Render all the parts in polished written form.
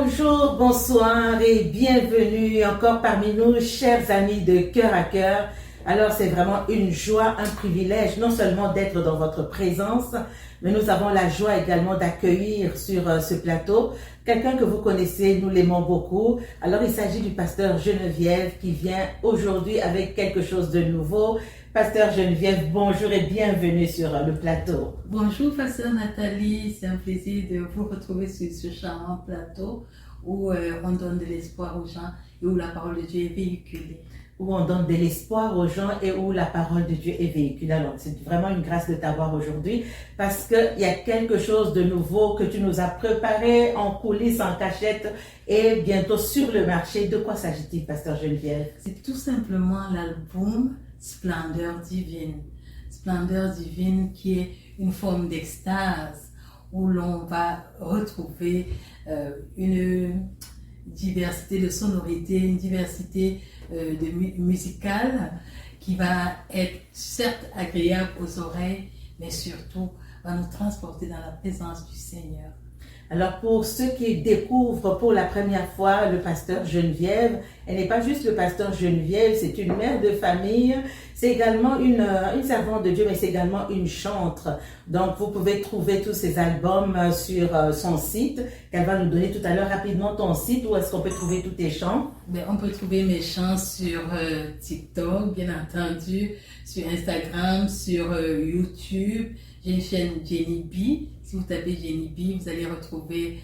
Bonjour, bonsoir et bienvenue encore parmi nous, chers amis de Cœur à Cœur. Alors c'est vraiment une joie, un privilège, non seulement d'être dans votre présence, mais nous avons la joie également d'accueillir sur ce plateau quelqu'un que vous connaissez, nous l'aimons beaucoup. Alors il s'agit du pasteur Geneviève qui vient aujourd'hui avec quelque chose de nouveau. Pasteur Geneviève, bonjour et bienvenue sur le plateau. Bonjour, pasteur Nathalie, c'est un plaisir de vous retrouver sur ce charmant plateau où on donne de l'espoir aux gens et où la parole de Dieu est véhiculée. Où on donne de l'espoir aux gens et où la parole de Dieu est véhiculée. Alors, c'est vraiment une grâce de t'avoir aujourd'hui parce qu'il y a quelque chose de nouveau que tu nous as préparé en coulisses, en cachette et bientôt sur le marché. De quoi s'agit-il, pasteur Geneviève? C'est tout simplement l'album Splendeur divine. Splendeur divine qui est une forme d'extase où l'on va retrouver une diversité de sonorités, une diversité musicale qui va être certes agréable aux oreilles, mais surtout va nous transporter dans la présence du Seigneur. Alors pour ceux qui découvrent pour la première fois le pasteur Geneviève, elle n'est pas juste le pasteur Geneviève, c'est une mère de famille, c'est également une servante de Dieu, mais c'est également une chantre. Donc vous pouvez trouver tous ces albums sur son site, qu'elle va nous donner tout à l'heure rapidement ton site, où est-ce qu'on peut trouver tous tes chants? On peut trouver mes chants sur TikTok, bien entendu, sur Instagram, sur YouTube. J'ai une chaîne Jenny B. Si vous tapez Jenny B, vous allez retrouver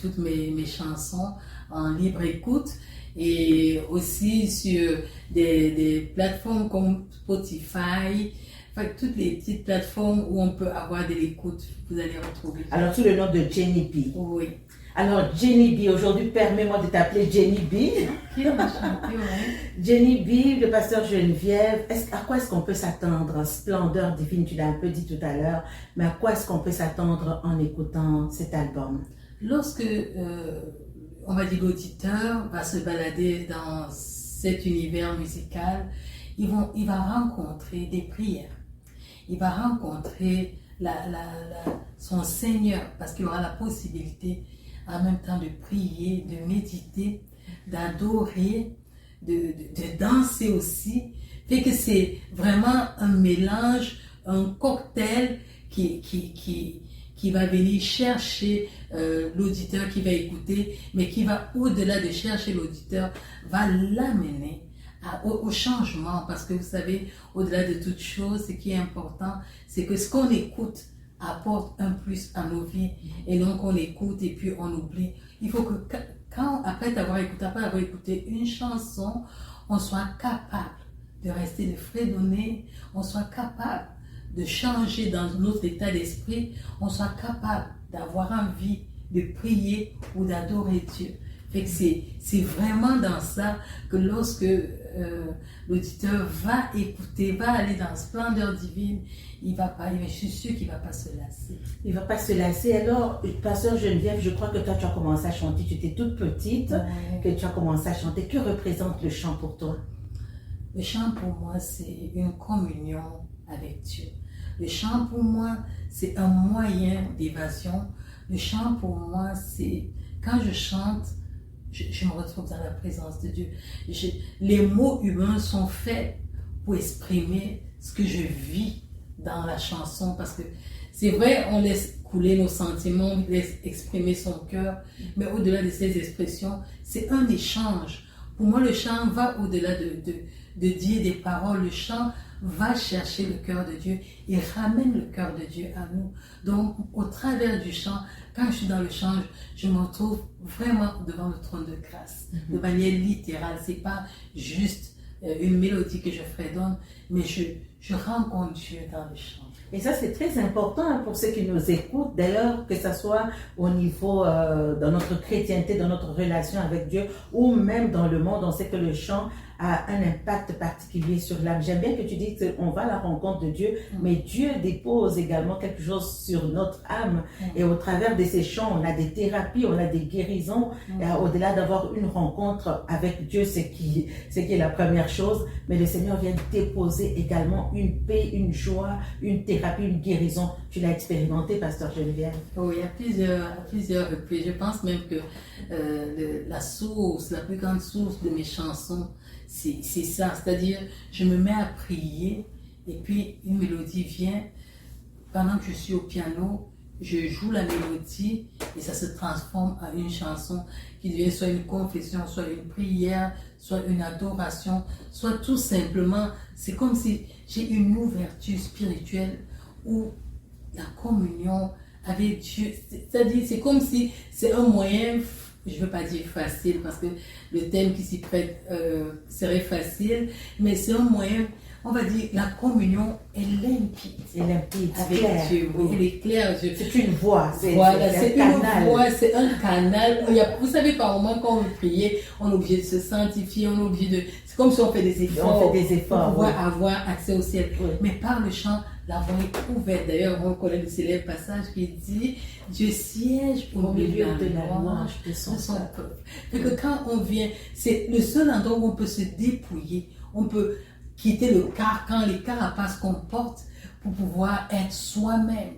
toutes mes chansons en libre écoute. Et aussi sur des plateformes comme Spotify, enfin, toutes les petites plateformes où on peut avoir de l'écoute, vous allez retrouver. Alors sous le nom de Jenny B. Oui. Alors Jenny B, aujourd'hui permets-moi de t'appeler Jenny B. Ok, enchantée, ouais. Jenny B, le pasteur Geneviève, à quoi est-ce qu'on peut s'attendre? Splendeur divine, tu l'as un peu dit tout à l'heure, mais à quoi est-ce qu'on peut s'attendre en écoutant cet album? Lorsque, on va dire, l'auditeur va se balader dans cet univers musical, il va rencontrer des prières. Il va rencontrer son Seigneur parce qu'il aura la possibilité en même temps de prier, de méditer, d'adorer, de danser aussi. Fait que c'est vraiment un mélange, un cocktail qui va venir chercher l'auditeur qui va écouter, mais qui va au-delà de chercher l'auditeur, va l'amener au changement. Parce que vous savez, au-delà de toute chose, ce qui est important, c'est que ce qu'on écoute apporte un plus à nos vies. Et donc on écoute et puis on oublie. Il faut que après avoir écouté une chanson, on soit capable de rester, de fredonner, on soit capable de changer dans notre état d'esprit, on soit capable d'avoir envie de prier ou d'adorer Dieu. Fait que c'est vraiment dans ça que lorsque l'auditeur va écouter, va aller dans Splendeur divine, je suis sûre qu'il ne va pas se lasser. Il ne va pas se lasser. Alors, pasteur Geneviève, je crois que toi, tu as commencé à chanter, tu étais toute petite, ouais, que tu as commencé à chanter. Que représente le chant pour toi? Le chant pour moi, c'est une communion avec Dieu. Le chant pour moi, c'est un moyen d'évasion. Le chant pour moi, c'est quand je chante, je me retrouve dans la présence de Dieu. Les mots humains sont faits pour exprimer ce que je vis dans la chanson. Parce que c'est vrai, on laisse couler nos sentiments, on laisse exprimer son cœur. Mais au-delà de ces expressions, c'est un échange. Pour moi, le chant va au-delà de dire des paroles. Le chant va chercher le cœur de Dieu et ramène le cœur de Dieu à nous. Donc, au travers du chant, quand je suis dans le chant, je me retrouve vraiment devant le trône de grâce, de manière littérale. C'est pas juste une mélodie que je fredonne, mais je rencontre Dieu dans le chant. Et ça, c'est très important pour ceux qui nous écoutent, d'ailleurs, que ce soit au niveau dans notre chrétienté, dans notre relation avec Dieu, ou même dans le monde. On sait que le chant a un impact particulier sur l'âme. J'aime bien que tu dis qu'on va à la rencontre de Dieu, mais Dieu dépose également quelque chose sur notre âme. Et au travers de ces chants, on a des thérapies, on a des guérisons. Au-delà d'avoir une rencontre avec Dieu, c'est qui est la première chose, mais le Seigneur vient déposer également une paix, une joie, une thérapie, une guérison. Tu l'as expérimenté, Pasteur Geneviève? Oui, à plusieurs reprises. Je pense même que la plus grande source de mes chansons, c'est ça. C'est-à-dire, je me mets à prier et puis une mélodie vient. Pendant que je suis au piano, je joue la mélodie et ça se transforme en une chanson qui devient soit une confession, soit une prière, soit une adoration, soit tout simplement, c'est comme si j'ai une ouverture spirituelle où la communion avec Dieu, c'est-à-dire c'est comme si c'est un moyen, je ne veux pas dire facile parce que le thème qui s'y prête serait facile, mais c'est un moyen, on va dire, la communion est limpide. C'est limpide, avec clair. Dieu. Oui. Elle est claire. C'est une voix. Voilà, c'est un une canal. voix, c'est un canal. Vous savez, par moment, quand on veut prier, on est obligé de se sanctifier, on est obligé de... C'est comme si on fait des efforts. On fait des efforts, pour pouvoir avoir accès au ciel. Oui. Mais par le chant, la voix est ouverte. D'ailleurs, on connaît le célèbre passage qui dit « Dieu siège au milieu de la louange de son peuple ». Et que quand on vient, c'est le seul endroit où on peut se dépouiller, on peut quitter le carcan, les carapaces qu'on porte pour pouvoir être soi-même.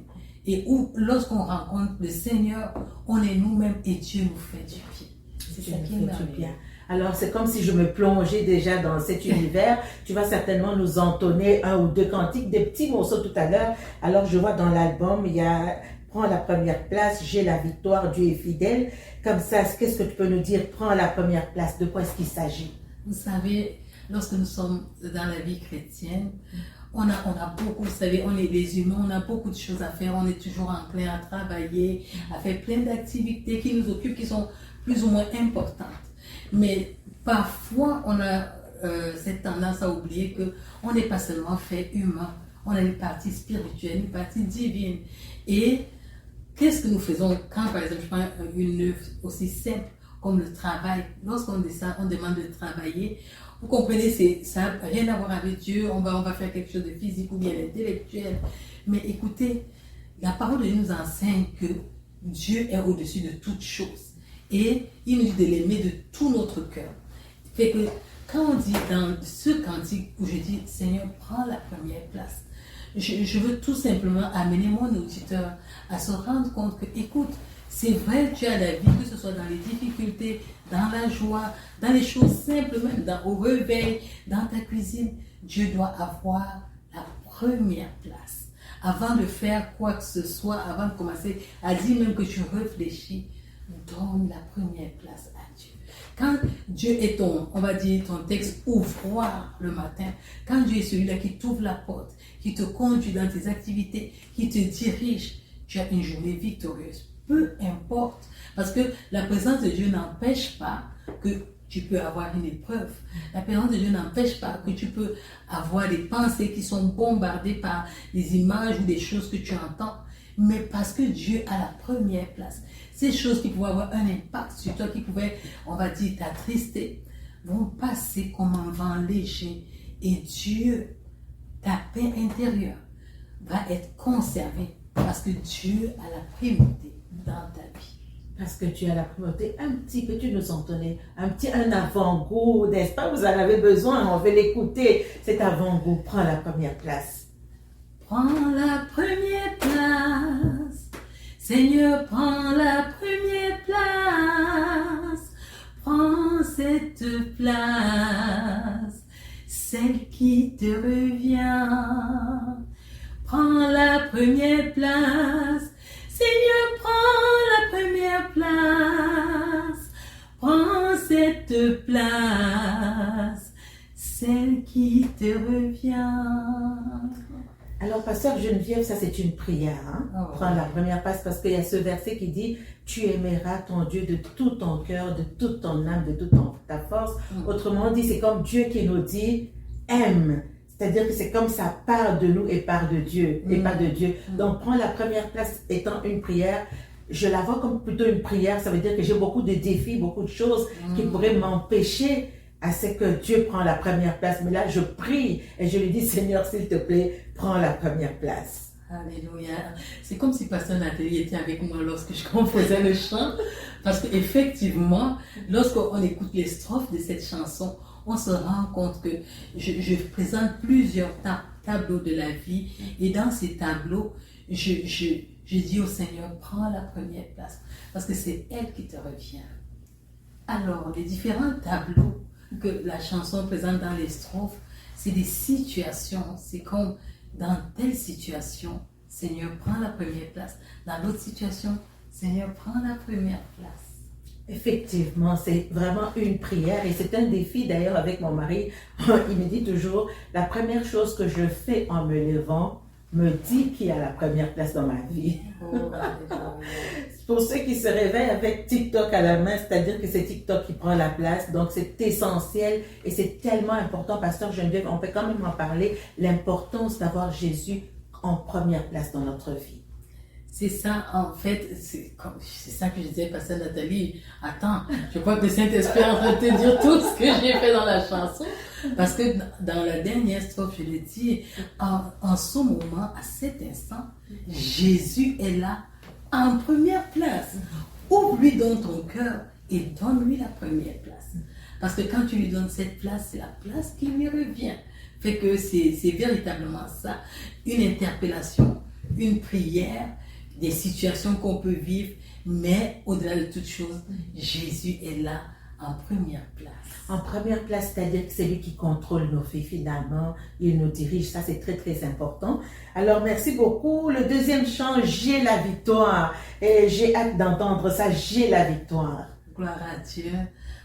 Et où, lorsqu'on rencontre le Seigneur, on est nous-mêmes et Dieu nous fait du bien. C'est ça qui est merveilleux. Alors, c'est comme si je me plongeais déjà dans cet univers. Tu vas certainement nous entonner un ou deux cantiques, des petits morceaux tout à l'heure. Alors, je vois dans l'album, il y a « Prends la première place, j'ai la victoire, Dieu est fidèle ». Comme ça, qu'est-ce que tu peux nous dire? Prends la première place, de quoi est-ce qu'il s'agit? Vous savez, lorsque nous sommes dans la vie chrétienne, on a beaucoup, vous savez, on est des humains, on a beaucoup de choses à faire, on est toujours enclin à travailler, à faire plein d'activités qui nous occupent, qui sont plus ou moins importantes. Mais parfois, on a cette tendance à oublier qu'on n'est pas seulement fait humain, on a une partie spirituelle, une partie divine. Et qu'est-ce que nous faisons quand, par exemple, je prends une œuvre aussi simple comme le travail? Lorsqu'on demande de travailler, vous comprenez, ça n'a rien à voir avec Dieu, on va faire quelque chose de physique ou bien intellectuel. Mais écoutez, la parole de Dieu nous enseigne que Dieu est au-dessus de toutes choses. Et il nous dit de l'aimer de tout notre cœur. Fait que quand on dit dans ce cantique où je dis Seigneur, prends la première place, je veux tout simplement amener mon auditeur à se rendre compte que, écoute, c'est vrai, tu as la vie, que ce soit dans les difficultés, dans la joie, dans les choses simples, même au réveil, dans ta cuisine. Dieu doit avoir la première place. Avant de faire quoi que ce soit, avant de commencer à dire même que tu réfléchis, donne la première place à Dieu. Quand Dieu est on va dire ton texte ouvroir le matin, quand Dieu est celui-là qui t'ouvre la porte, qui te conduit dans tes activités, qui te dirige, tu as une journée victorieuse. Peu importe, parce que la présence de Dieu n'empêche pas que tu peux avoir une épreuve. La présence de Dieu n'empêche pas que tu peux avoir des pensées qui sont bombardées par des images ou des choses que tu entends, mais parce que Dieu a la première place. Ces choses qui pouvaient avoir un impact sur toi, qui pouvaient, on va dire, t'attrister, vont passer comme un vent léger et Dieu, ta paix intérieure, va être conservée parce que Dieu a la primauté dans ta vie. Parce que tu as la primauté, un petit peu, tu nous entonnais, un avant-goût, n'est-ce pas? Vous en avez besoin, on veut l'écouter, cet avant-goût. Prends la première place. Prends la première place, Seigneur, prends la première place, prends cette place, celle qui te revient. Prends la première place, Seigneur, prends la première place, prends cette place, celle qui te revient. Alors, Pasteur Geneviève, ça c'est une prière. Hein? Oh, Prends la première place parce qu'il y a ce verset qui dit « Tu aimeras ton Dieu de tout ton cœur, de toute ton âme, de toute ta force. » Autrement dit, c'est comme Dieu qui nous dit « Aime ». C'est-à-dire que c'est comme ça part de nous et part de Dieu, et pas de Dieu. Donc, prends la première place étant une prière. Je la vois comme plutôt une prière. Ça veut dire que j'ai beaucoup de défis, beaucoup de choses qui pourraient m'empêcher à ce que Dieu prenne la première place. Mais là, je prie et je lui dis, Seigneur, s'il te plaît, prends la première place. Alléluia. C'est comme si Pasteur Nathalie était avec moi lorsque je composais le chant. Parce qu'effectivement, lorsqu'on écoute les strophes de cette chanson, on se rend compte que je présente plusieurs tableaux de la vie. Et dans ces tableaux, je dis au Seigneur, prends la première place. Parce que c'est elle qui te revient. Alors, les différents tableaux que la chanson présente dans les strophes, c'est des situations. C'est comme dans telle situation, Seigneur, prends la première place. Dans l'autre situation, Seigneur, prends la première place. Effectivement, c'est vraiment une prière et c'est un défi d'ailleurs avec mon mari. Il me dit toujours, la première chose que je fais en me levant me dit qui a la première place dans ma vie. Pour ceux qui se réveillent avec TikTok à la main, c'est-à-dire que c'est TikTok qui prend la place, donc c'est essentiel et c'est tellement important, Pasteur Geneviève, on peut quand même en parler, l'importance d'avoir Jésus en première place dans notre vie. C'est ça, en fait, c'est ça que je disais, Pasteur Nathalie. Attends, je crois que le Saint-Esprit est en train de te dire tout ce que j'ai fait dans la chanson. Parce que dans la dernière strophe, je le dis, en ce moment, à cet instant, Jésus est là, en première place. Ouvre-lui dans ton cœur et donne-lui la première place. Parce que quand tu lui donnes cette place, c'est la place qui lui revient. Fait que c'est véritablement ça, une interpellation, une prière, des situations qu'on peut vivre, mais au-delà de toute chose, Jésus est là en première place. En première place, c'est-à-dire que c'est lui qui contrôle nos vies finalement, il nous dirige, ça c'est très très important. Alors merci beaucoup. Le deuxième chant, j'ai la victoire, et j'ai hâte d'entendre ça, j'ai la victoire. Gloire à Dieu.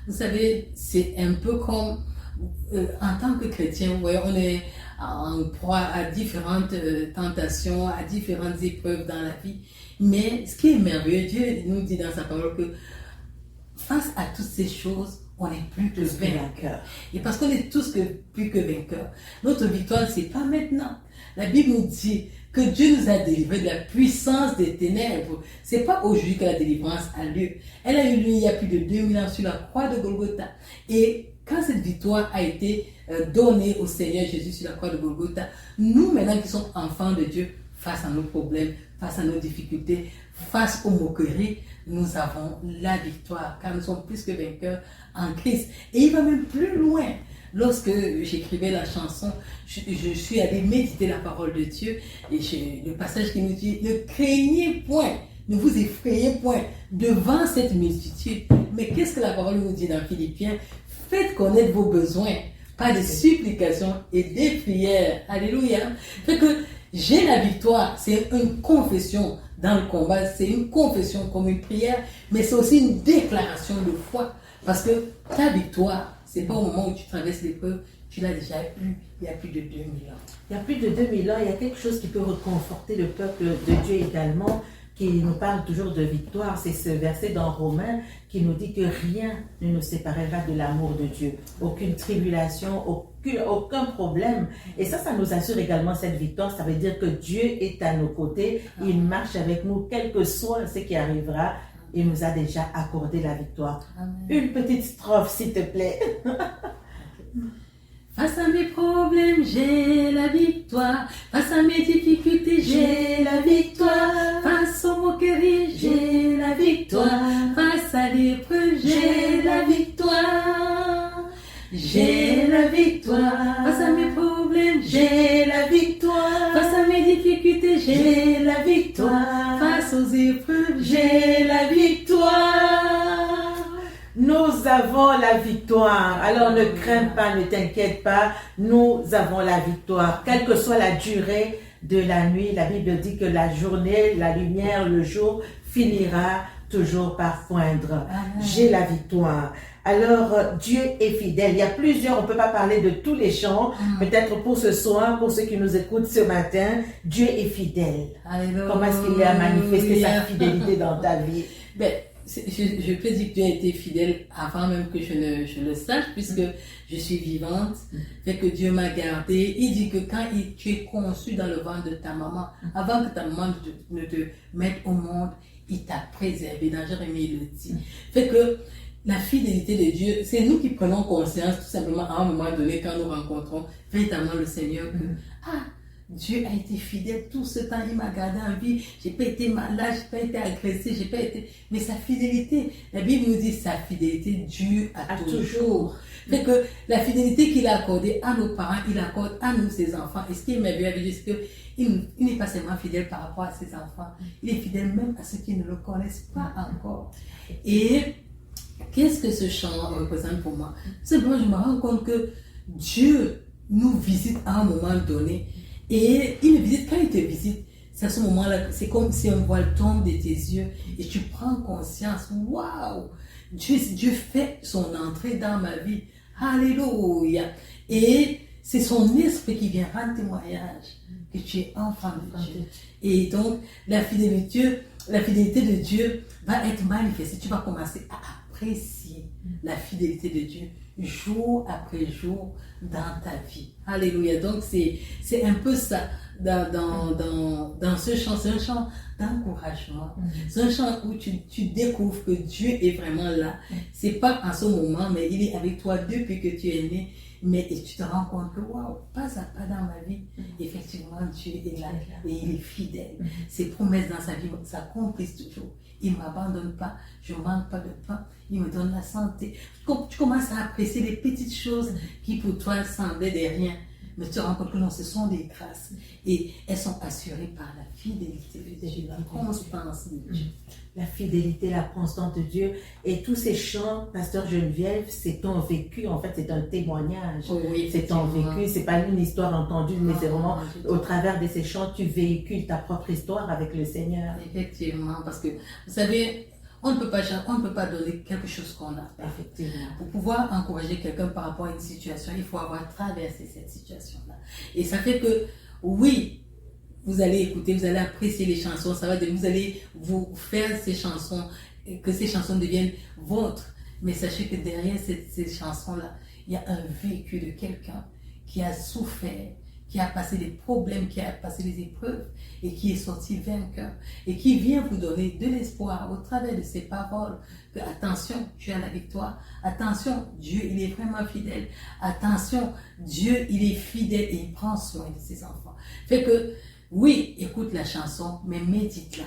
Vous savez, c'est un peu comme en tant que chrétien, vous voyez, on est en proie à différentes tentations, à différentes épreuves dans la vie. Mais ce qui est merveilleux, Dieu nous dit dans sa parole que face à toutes ces choses, on est plus que vainqueurs. Et parce qu'on est tous plus que vainqueurs. Notre victoire, c'est pas maintenant. La Bible nous dit que Dieu nous a délivrés de la puissance des ténèbres. C'est pas aujourd'hui que la délivrance a lieu. Elle a eu lieu il y a plus de 2000 ans sur la croix de Golgotha. Et quand cette victoire a été donnée au Seigneur Jésus sur la croix de Golgotha, nous maintenant qui sommes enfants de Dieu, face à nos problèmes, face à nos difficultés, face aux moqueries, nous avons la victoire, car nous sommes plus que vainqueurs en Christ. Et il va même plus loin. Lorsque j'écrivais la chanson, je suis allée méditer la parole de Dieu, et le passage qui nous dit, ne craignez point, ne vous effrayez point devant cette multitude. Mais qu'est-ce que la parole nous dit dans Philippiens? Faites connaître vos besoins par des supplications et des prières. Alléluia. Fait que j'ai la victoire, c'est une confession dans le combat, c'est une confession comme une prière, mais c'est aussi une déclaration de foi. Parce que ta victoire, c'est pas au moment où tu traverses l'épreuve, tu l'as déjà eu il y a plus de 2000 ans. Il y a plus de 2000 ans, il y a quelque chose qui peut reconforter le peuple de Dieu également, qui nous parle toujours de victoire. C'est ce verset dans Romains qui nous dit que rien ne nous séparera de l'amour de Dieu. Aucune tribulation, aucun problème. Et ça nous assure également cette victoire. Ça veut dire que Dieu est à nos côtés. Il marche avec nous, quel que soit ce qui arrivera. Il nous a déjà accordé la victoire. Amen. Une petite strophe, s'il te plaît. Face à mes problèmes, j'ai la victoire. Face à mes difficultés, j'ai la victoire. Face aux moqueries, j'ai la victoire. Face à l'épreuve, j'ai la victoire. J'ai la victoire. Face à mes problèmes, j'ai la victoire. Face à mes difficultés, j'ai la victoire. Face aux épreuves, j'ai la victoire. Nous avons la victoire. Alors ne crains pas, ne t'inquiète pas. Nous avons la victoire. Quelle que soit la durée de la nuit, la Bible dit que la journée, la lumière, le jour finira toujours par poindre. J'ai la victoire. Alors, Dieu est fidèle. Il y a plusieurs, on ne peut pas parler de tous les chants. Peut-être pour ce soir, pour ceux qui nous écoutent ce matin, Dieu est fidèle. Alléluia. Comment est-ce qu'il a manifesté sa fidélité dans ta vie? Je peux dire que Dieu a été fidèle avant même que je le sache, puisque je suis vivante, fait que Dieu m'a gardée. Il dit que quand tu es conçu dans le ventre de ta maman, avant que ta maman ne te mette au monde, il t'a préservé. Dans Jérémie, il le dit. Fait que la fidélité de Dieu, c'est nous qui prenons conscience tout simplement à un moment donné quand nous rencontrons véritablement le Seigneur que Dieu a été fidèle tout ce temps, il m'a gardé en vie, j'ai pas été malade, j'ai pas été agressé, j'ai pas été... Mais sa fidélité, la Bible nous dit sa fidélité dure à toujours. Fait que la fidélité qu'il a accordée à nos parents, il accorde à nous, ses enfants. Et ce qui est merveilleux avec Dieu, c'est qu'il n'est pas seulement fidèle par rapport à ses enfants, il est fidèle même à ceux qui ne le connaissent pas encore. Et qu'est-ce que ce chant représente pour moi? Simplement, je me rends compte que Dieu nous visite à un moment donné. Et il me visite, quand il te visite, c'est à ce moment-là, c'est comme si un voile tombe de tes yeux et tu prends conscience, waouh, Dieu fait son entrée dans ma vie. Alléluia. Et c'est son esprit qui vient rendre témoignage que tu es enfant de Dieu. Et donc, la fidélité de Dieu va être manifestée. Tu vas commencer à apprécier la fidélité de Dieu jour après jour dans ta vie. Alléluia. Donc, c'est un peu ça dans ce chant. C'est un chant d'encouragement. C'est un chant où tu découvres que Dieu est vraiment là. C'est pas en ce moment, mais il est avec toi depuis que tu es né. Mais et tu te rends compte que, waouh, pas à pas dans ma vie, effectivement, Dieu est là et il est fidèle. Ses promesses dans sa vie s'accomplissent toujours. Il ne m'abandonne pas, je ne manque pas de pain, il me donne la santé. Tu commences à apprécier les petites choses qui pour toi semblaient des rien. Mais tu te rends compte que non, ce sont des grâces. Et elles sont assurées par la fidélité de Dieu, la constance de Dieu. La fidélité, la constance de Dieu. Et tous ces chants, Pasteur Geneviève, c'est ton vécu. En fait, c'est un témoignage. Oui, c'est ton vécu. C'est pas une histoire entendue, mais c'est vraiment au travers de ces chants, tu véhicules ta propre histoire avec le Seigneur. Effectivement, parce que, vous savez, on ne peut pas donner quelque chose qu'on n'a pas. Effectivement. Pour pouvoir encourager quelqu'un par rapport à une situation, il faut avoir traversé cette situation-là. Et ça fait que, oui, vous allez écouter, vous allez apprécier les chansons, vous allez vous faire ces chansons, que ces chansons deviennent vôtres. Mais sachez que derrière ces chansons-là, il y a un vécu de quelqu'un qui a souffert, qui a passé des problèmes, qui a passé des épreuves et qui est sorti vainqueur et qui vient vous donner de l'espoir au travers de ces paroles que attention, tu as la victoire, attention, Dieu il est vraiment fidèle, attention, Dieu il est fidèle et il prend soin de ses enfants. Fait que oui, écoute la chanson, mais médite-la.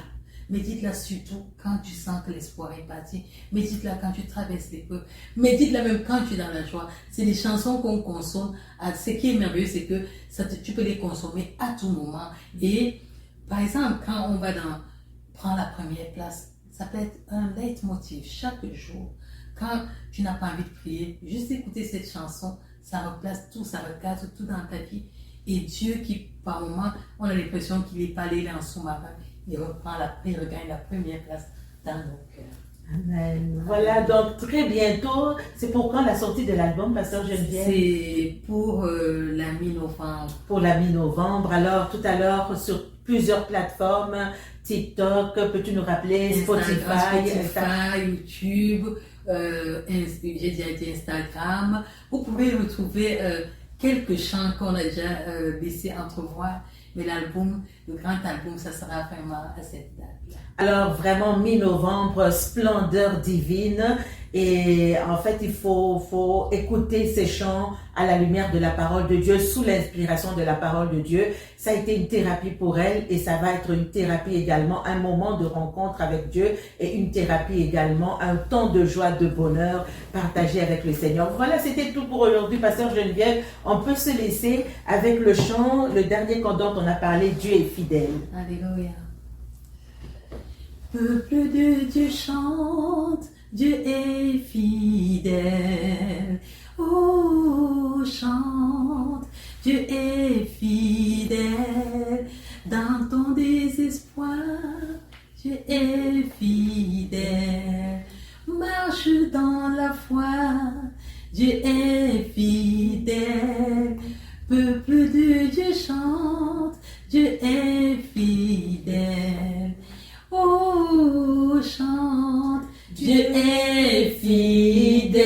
Médite-la surtout quand tu sens que l'espoir est parti. Médite-la quand tu traverses l'épreuve. Médite-la même quand tu es dans la joie. C'est des chansons qu'on consomme. Ce qui est merveilleux, c'est que tu peux les consommer à tout moment. Et par exemple, quand on va prendre la première place, ça peut être un leitmotiv chaque jour. Quand tu n'as pas envie de prier, juste écouter cette chanson, ça replace tout, ça recadre tout dans ta vie. Et Dieu qui, par moment, on a l'impression qu'il est pas allé en sous-marin. Il regagne la première place dans nos cœurs. Amen. Voilà, donc très bientôt, c'est pour quand la sortie de l'album, Pasteur Geneviève? C'est pour la mi-novembre. Pour la mi-novembre. Alors, tout à l'heure, sur plusieurs plateformes, TikTok, peux-tu nous rappeler, Spotify, YouTube, j'ai déjà été Instagram. Vous pouvez retrouver quelques chants qu'on a déjà laissé entrevoir. Mais le grand album, ça sera vraiment à cette date-là. Alors vraiment mi-novembre, splendeur divine. Et en fait, il faut écouter ces chants à la lumière de la parole de Dieu, sous l'inspiration de la parole de Dieu. Ça a été une thérapie pour elle et ça va être une thérapie également, un moment de rencontre avec Dieu et une thérapie également, un temps de joie, de bonheur partagé avec le Seigneur. Voilà, c'était tout pour aujourd'hui, Pasteur Geneviève. On peut se laisser avec le chant, le dernier dont on a parlé, Dieu est fidèle. Alléluia. Peuple de Dieu chante, Dieu est fidèle. Oh, chante, Dieu est fidèle. Dans ton désespoir, Dieu est fidèle. Marche dans la foi, Dieu est fidèle. Peuple de Dieu chante, Dieu est fidèle. Oh, chante, Dieu est fidèle.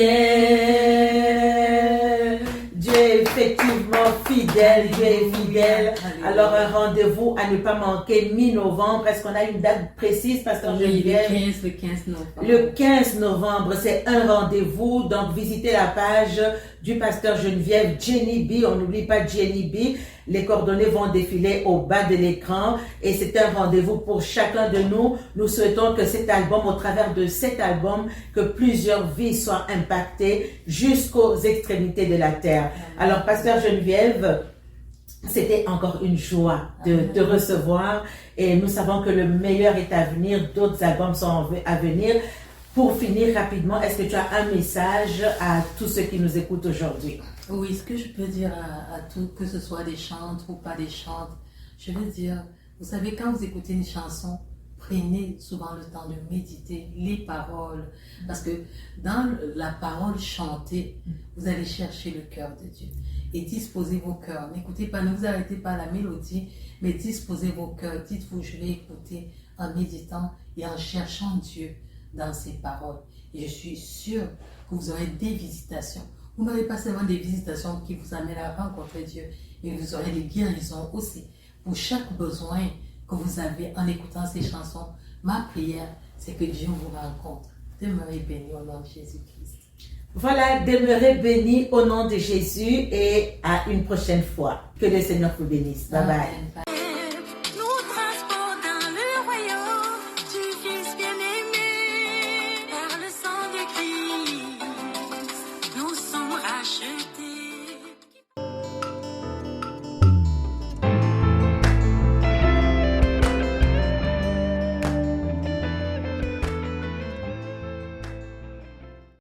Dieu est effectivement fidèle, Dieu est fidèle. Alors, Alors, un rendez-vous à ne pas manquer mi-novembre. Est-ce qu'on a une date précise, Pasteur Oui, Geneviève? le 15 novembre. Le 15 novembre, c'est un rendez-vous. Donc, visitez la page du Pasteur Geneviève, Jenny B. On n'oublie pas Jenny B. Les coordonnées vont défiler au bas de l'écran. Et c'est un rendez-vous pour chacun de nous. Nous souhaitons que cet album, au travers de cet album, que plusieurs vies soient impactées jusqu'aux extrémités de la terre. Alors, Pasteur Geneviève, c'était encore une joie de te recevoir et nous savons que le meilleur est à venir, d'autres albums sont à venir. Pour finir rapidement, est-ce que tu as un message à tous ceux qui nous écoutent aujourd'hui? Oui, ce que je peux dire à tous, que ce soit des chantres ou pas des chantres, je veux dire, vous savez, quand vous écoutez une chanson, prenez souvent le temps de méditer les paroles, parce que dans la parole chantée, vous allez chercher le cœur de Dieu. Et disposez vos cœurs. N'écoutez pas, ne vous arrêtez pas à la mélodie, mais disposez vos cœurs. Dites-vous, je vais écouter en méditant et en cherchant Dieu dans ses paroles. Et je suis sûre que vous aurez des visitations. Vous n'aurez pas seulement des visitations qui vous amènent à rencontrer Dieu, mais vous aurez des guérisons aussi. Pour chaque besoin que vous avez en écoutant ces chansons, ma prière, c'est que Dieu vous rencontre. Demeurez bénis au nom de Jésus-Christ. Voilà, demeurez bénis au nom de Jésus et à une prochaine fois. Que le Seigneur vous bénisse. Bye bye. Amen.